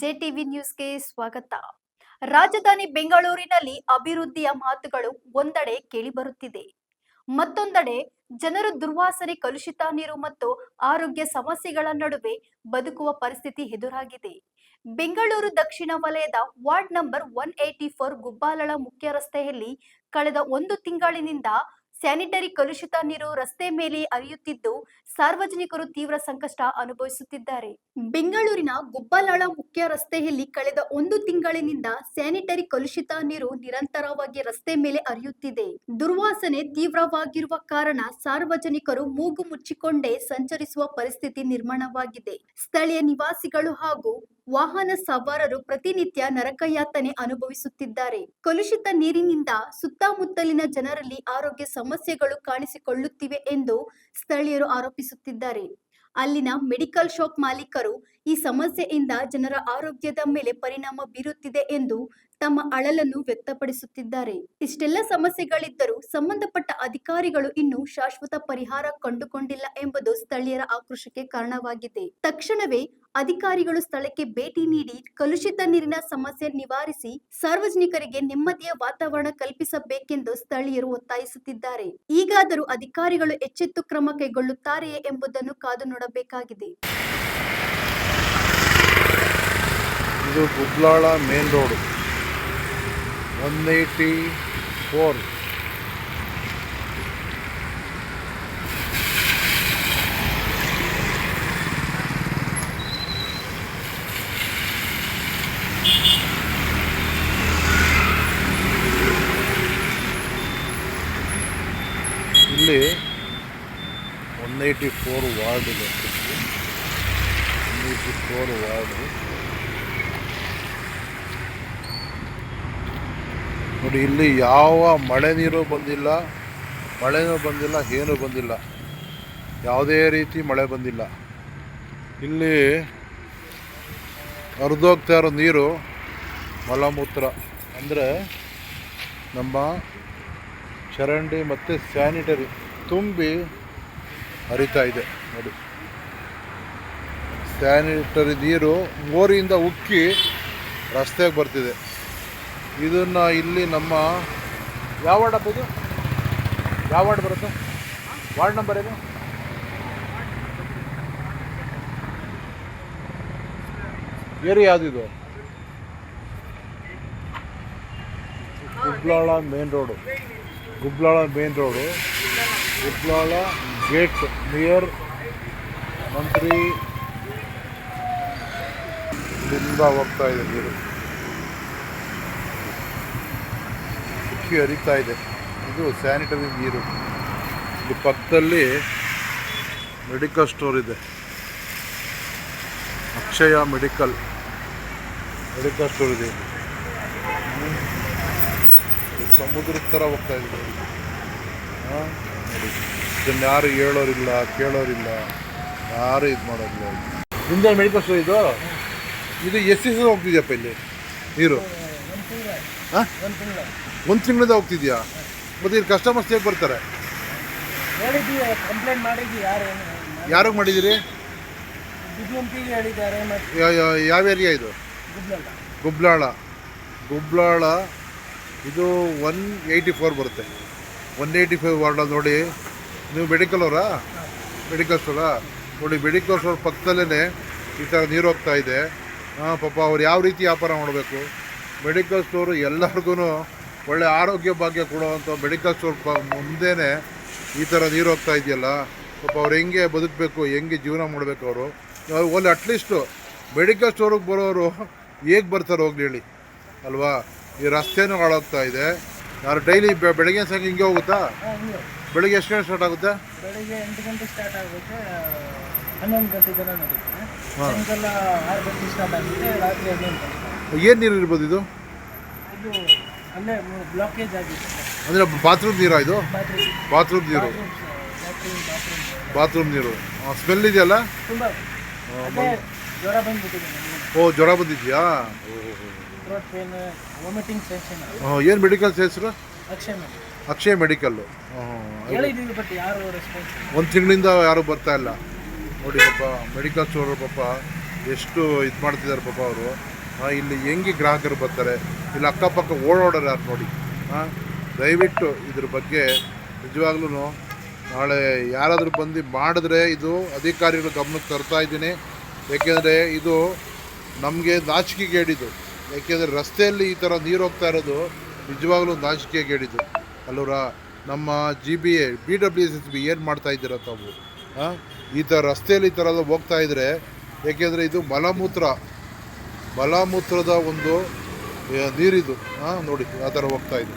JTV ನ್ಯೂಸ್ಗೆ ಸ್ವಾಗತ. ರಾಜಧಾನಿ ಬೆಂಗಳೂರಿನಲ್ಲಿ ಅಭಿವೃದ್ಧಿಯ ಮಾತುಗಳು ಒಂದೆಡೆ ಕೇಳಿಬರುತ್ತಿದೆ. ಮತ್ತೊಂದೆಡೆ ಜನರು ದುರ್ವಾಸನೆ, ಕಲುಷಿತ ನೀರು ಮತ್ತು ಆರೋಗ್ಯ ಸಮಸ್ಯೆಗಳ ನಡುವೆ ಬದುಕುವ ಪರಿಸ್ಥಿತಿ ಎದುರಾಗಿದೆ. ಬೆಂಗಳೂರು ದಕ್ಷಿಣ ವಲಯದ ವಾರ್ಡ್ ನಂಬರ್ 184 ಗುಬ್ಬಾಲಳ ಮುಖ್ಯ ರಸ್ತೆಯಲ್ಲಿ ಕಳೆದ 1 ತಿಂಗಳಿನಿಂದ ಸ್ಯಾನಿಟರಿ ಕಲುಷಿತ ನೀರು ರಸ್ತೆ ಮೇಲೆ ಹರಿಯುತ್ತಿದ್ದು ಸಾರ್ವಜನಿಕರು ತೀವ್ರ ಸಂಕಷ್ಟ ಅನುಭವಿಸುತ್ತಿದ್ದಾರೆ. ಬೆಂಗಳೂರಿನ ಗುಬ್ಬಾಲಳ ಮುಖ್ಯ ರಸ್ತೆಯಲ್ಲಿ ಕಳೆದ 1 ತಿಂಗಳಿನಿಂದ ಸ್ಯಾನಿಟರಿ ಕಲುಷಿತ ನೀರು ನಿರಂತರವಾಗಿ ರಸ್ತೆ ಮೇಲೆ ಹರಿಯುತ್ತಿದೆ. ದುರ್ವಾಸನೆ ತೀವ್ರವಾಗಿರುವ ಕಾರಣ ಸಾರ್ವಜನಿಕರು ಮೂಗು ಮುಚ್ಚಿಕೊಂಡೇ ಸಂಚರಿಸುವ ಪರಿಸ್ಥಿತಿ ನಿರ್ಮಾಣವಾಗಿದೆ. ಸ್ಥಳೀಯ ನಿವಾಸಿಗಳು ಹಾಗೂ ವಾಹನ ಸವಾರರು ಪ್ರತಿನಿತ್ಯ ನರಕಯಾತನೆ ಅನುಭವಿಸುತ್ತಿದ್ದಾರೆ. ಕಲುಷಿತ ನೀರಿನಿಂದ ಸುತ್ತಮುತ್ತಲಿನ ಜನರಲ್ಲಿ ಆರೋಗ್ಯ ಸಮಸ್ಯೆಗಳು ಕಾಣಿಸಿಕೊಳ್ಳುತ್ತಿವೆ ಎಂದು ಸ್ಥಳೀಯರು ಆರೋಪಿಸುತ್ತಿದ್ದಾರೆ. ಅಲ್ಲಿನ ಮೆಡಿಕಲ್ ಶಾಪ್ ಮಾಲೀಕರು ಈ ಸಮಸ್ಯೆಯಿಂದ ಜನರ ಆರೋಗ್ಯದ ಮೇಲೆ ಪರಿಣಾಮ ಬೀರುತ್ತಿದೆ ಎಂದು ತಮ್ಮ ಅಳಲನ್ನು ವ್ಯಕ್ತಪಡಿಸುತ್ತಿದ್ದಾರೆ. ಇಷ್ಟೆಲ್ಲ ಸಮಸ್ಯೆಗಳಿದ್ದರೂ ಸಂಬಂಧಪಟ್ಟ ಅಧಿಕಾರಿಗಳು ಇನ್ನೂ ಶಾಶ್ವತ ಪರಿಹಾರ ಕಂಡುಕೊಂಡಿಲ್ಲ ಎಂಬುದು ಸ್ಥಳೀಯರ ಆಕ್ರೋಶಕ್ಕೆ ಕಾರಣವಾಗಿದೆ. ತಕ್ಷಣವೇ ಅಧಿಕಾರಿಗಳು ಸ್ಥಳಕ್ಕೆ ಭೇಟಿ ನೀಡಿ ಕಲುಷಿತ ನೀರಿನ ಸಮಸ್ಯೆ ನಿವಾರಿಸಿ ಸಾರ್ವಜನಿಕರಿಗೆ ನೆಮ್ಮದಿಯ ವಾತಾವರಣ ಕಲ್ಪಿಸಬೇಕೆಂದು ಸ್ಥಳೀಯರು ಒತ್ತಾಯಿಸುತ್ತಿದ್ದಾರೆ. ಈಗಾದರೂ ಅಧಿಕಾರಿಗಳು ಎಚ್ಚೆತ್ತು ಕ್ರಮ ಕೈಗೊಳ್ಳುತ್ತಾರೆಯೇ ಎಂಬುದನ್ನು ಕಾದು ನೋಡಬೇಕಾಗಿದೆ. ಇದು ಗುಬ್ಲಾಳ ಮೇನ್ ರೋಡ್ 184. ಇಲ್ಲಿ 184 ವಾರ್ಡ್ ಇದೆ. 184 ವಾರ್ಡ್ ನೋಡಿ. ಇಲ್ಲಿ ಯಾವ ಮಳೆ ನೀರು ಬಂದಿಲ್ಲ, ಮಳೆನೂ ಬಂದಿಲ್ಲ, ಏನೂ ಬಂದಿಲ್ಲ, ಯಾವುದೇ ರೀತಿ ಮಳೆ ಬಂದಿಲ್ಲ. ಇಲ್ಲಿ ಹರಿದೋಗ್ತಾ ಇರೋ ನೀರು ಮಲಮೂತ್ರ ಅಂದರೆ ನಮ್ಮ ಚರಂಡಿ ಮತ್ತು ಸ್ಯಾನಿಟರಿ ತುಂಬಿ ಹರಿತಾ ಇದೆ ನೋಡಿ. ಸ್ಯಾನಿಟರಿ ನೀರು ಮೋರಿಯಿಂದ ಉಕ್ಕಿ ರಸ್ತೆಗೆ ಬರ್ತಿದೆ. ಇದನ್ನು ಇಲ್ಲಿ ನಮ್ಮ ಯಾವ ವಾರ್ಡ್ ಹಬ್ಬ ಇದು? ಯಾವ ವಾರ್ಡ್ ಬರುತ್ತೆ? ವಾರ್ಡ್ ನಂಬರ್ ಏನು? ಏರಿಯಾ ಯಾವುದಿದು? Gubbalala main road. Gubbalala main road, Gubbalala gate near Mantri ದಿಂದ ಹೋಗ್ತಾ ಇದೆ ನೀರು, ಉಕ್ಕಿ ಹರಿತಾ ಇದೆ. ಇದು ಸ್ಯಾನಿಟರಿ ನೀರು. ಇಲ್ಲಿ ಪಕ್ಕದಲ್ಲಿ ಮೆಡಿಕಲ್ ಸ್ಟೋರ್ ಇದೆ, ಅಕ್ಷಯ ಮೆಡಿಕಲ್ ಸ್ಟೋರ್ ಇದೆ. ಸಮುದ್ರದ ಥರ ಹೋಗ್ತಾ ಇದೆ ನೋಡಿ. ಇದನ್ನು ಯಾರು ಹೇಳೋರಿಲ್ಲ, ಕೇಳೋರಿಲ್ಲ, ಯಾರು ಇದು ಮಾಡೋದಿಲ್ಲ. ನಿಂದ ಮೆಡಿಕಲ್ ಸ್ಟೋರ್ ಇದು ಎಷ್ಟು ದಿವಸ ಹೋಗ್ತಿದ್ಯಪ್ಪ ಇಲ್ಲಿ ನೀರು? ಹಾಂ, 1 ತಿಂಗಳಿಂದ ಹೋಗ್ತಿದ್ಯಾ? ಮತ್ತು ಇಲ್ಲಿ ಕಸ್ಟಮರ್ಸ್ ಹೇಗೆ ಬರ್ತಾರೆ? ಯಾರಿಗೆ ಮಾಡಿದ್ದೀರಿ? ಯಾವ ಏರಿಯಾ ಇದು? ಗುಬ್ಲಾಳ ಇದು 184 ಬರುತ್ತೆ. 185 ವಾರ್ಡಲ್ಲಿ ನೋಡಿ. ನೀವು ಮೆಡಿಕಲ್ ಅವರಾ? ಮೆಡಿಕಲ್ ಸ್ಟೋರಾ ನೋಡಿ. ಮೆಡಿಕಲ್ ಸ್ಟೋರ್ ಪಕ್ಕದಲ್ಲೇ ಈ ಥರ ನೀರು ಹೋಗ್ತಾ ಇದೆ. ಪಾಪ ಅವ್ರು ಯಾವ ರೀತಿ ವ್ಯಾಪಾರ ಮಾಡಬೇಕು? ಮೆಡಿಕಲ್ ಸ್ಟೋರು ಎಲ್ಲರಿಗೂ ಒಳ್ಳೆ ಆರೋಗ್ಯ ಭಾಗ್ಯ ಕೊಡುವಂಥ ಮೆಡಿಕಲ್ ಸ್ಟೋರ್ ಮುಂದೆನೇ ಈ ಥರ ನೀರು ಹೋಗ್ತಾ ಇದೆಯಲ್ಲ. ಪಾಪ ಅವ್ರು ಹೆಂಗೆ ಬದುಕಬೇಕು, ಹೆಂಗೆ ಜೀವನ ಮಾಡಬೇಕು? ಅವರು ಒಳ್ಳೆ ಅಟ್ಲೀಸ್ಟು ಮೆಡಿಕಲ್ ಸ್ಟೋರಿಗೆ ಬರೋರು ಹೇಗೆ ಬರ್ತಾರೆ ಹೋಗ್ಲಿ ಹೇಳಿ ಅಲ್ವಾ? ಈ ರಸ್ತೆನೂ ಹಾಳಾಗ್ತಾ ಇದೆ. ಯಾರು ಡೈಲಿ ಬೆಳಗ್ಗೆ ಸಂಜೆ ಹಿಂಗೆ ಹೋಗುತ್ತಾ? ಬೆಳಗ್ಗೆ ಎಷ್ಟು ಗಂಟೆ ಸ್ಟಾರ್ಟ್ ಆಗುತ್ತೆ? ಬೆಳಗ್ಗೆ 8 ಗಂಟೆ ಸ್ಟಾರ್ಟ್ ಆಗುತ್ತೆ, 11 ಗಂಟೆ ಜನ ನಡೀತಾರೆ. ಸಾಯಂಕಾಲ 6 ಗಂಟೆ ಸ್ಟಾರ್ಟ್ ಆಗುತ್ತೆ, ರಾತ್ರಿ 11 ಗಂಟೆ. ಏನು ನೀರು ಇರ್ಬೋದು ಇದು? ಇದು ಅಲ್ಲೇ ಬ್ಲಾಕೇಜ್ ಆಗಿದೆ. ಅಂದರೆ ಬಾತ್ರೂಮ್ ನೀರಾ ಇದು? ಬಾತ್ರೂಮ್ ನೀರು, ಬಾತ್ರೂಮ್ ನೀರು. ಸ್ಮೆಲ್ ಇದೆಯಲ್ಲ ತುಂಬ. ಜ್ವರ ಬಂದ್ಬಿಟ್ಟಿದೆ. ಓ, ಜ್ವರ ಬಂದಿದೆಯಾ? Throat pain, vomiting sensation. ಏನು ಮೆಡಿಕಲ್ ಹೆಸರು? ಅಕ್ಷಯ ಮೆಡಿಕಲ್ಲು. ಹೇಳಿದ್ದೀವಿ, ಬಟ್ ಯಾರು ರೆಸ್ಪಾನ್ಸ್. 1 ತಿಂಗಳಿಂದ ಯಾರು ಬರ್ತಾ ಇಲ್ಲ ನೋಡಿ. ಪಾಪ ಮೆಡಿಕಲ್ ಸ್ಟೋರ್ ಪಾಪ ಎಷ್ಟು ಇದು ಮಾಡ್ತಿದ್ದಾರೆ ಪಾಪ ಅವರು. ಇಲ್ಲಿ ಹೆಂಗೆ ಗ್ರಾಹಕರು ಬರ್ತಾರೆ, ಇಲ್ಲಿ ಅಕ್ಕಪಕ್ಕ ಓಡಾಡೋರು ಯಾರು ನೋಡಿ. ದಯವಿಟ್ಟು ಇದ್ರ ಬಗ್ಗೆ ನಿಜವಾಗ್ಲೂ ನಾಳೆ ಯಾರಾದರೂ ಬಂದು ಮಾಡಿದ್ರೆ ಇದು ಅಧಿಕಾರಿಗಳ ಗಮನಕ್ಕೆ ತರ್ತಾ ಇದ್ದೀನಿ. ಏಕೆಂದರೆ ಇದು ನಮಗೆ ನಾಚಿಕೆಗೇಡಿದು. ಏಕೆಂದರೆ ರಸ್ತೆಯಲ್ಲಿ ಈ ಥರ ನೀರು ಹೋಗ್ತಾ ಇರೋದು ನಿಜವಾಗ್ಲೂ ನಾಚಿಕೆಗೇಡಿದು ಅಲ್ಲೂರ. ನಮ್ಮ BWSSB ಏನು ಮಾಡ್ತಾ ಇದ್ದೀರ ತಾವು? ಈ ಥರ ರಸ್ತೆಯಲ್ಲಿ ಈ ಥರ ಹೋಗ್ತಾ ಇದ್ದರೆ, ಏಕೆಂದರೆ ಇದು ಮಲಮೂತ್ರದ ಒಂದು ನೀರಿದು ನೋಡಿ ಆ ಥರ ಹೋಗ್ತಾ ಇದೆ.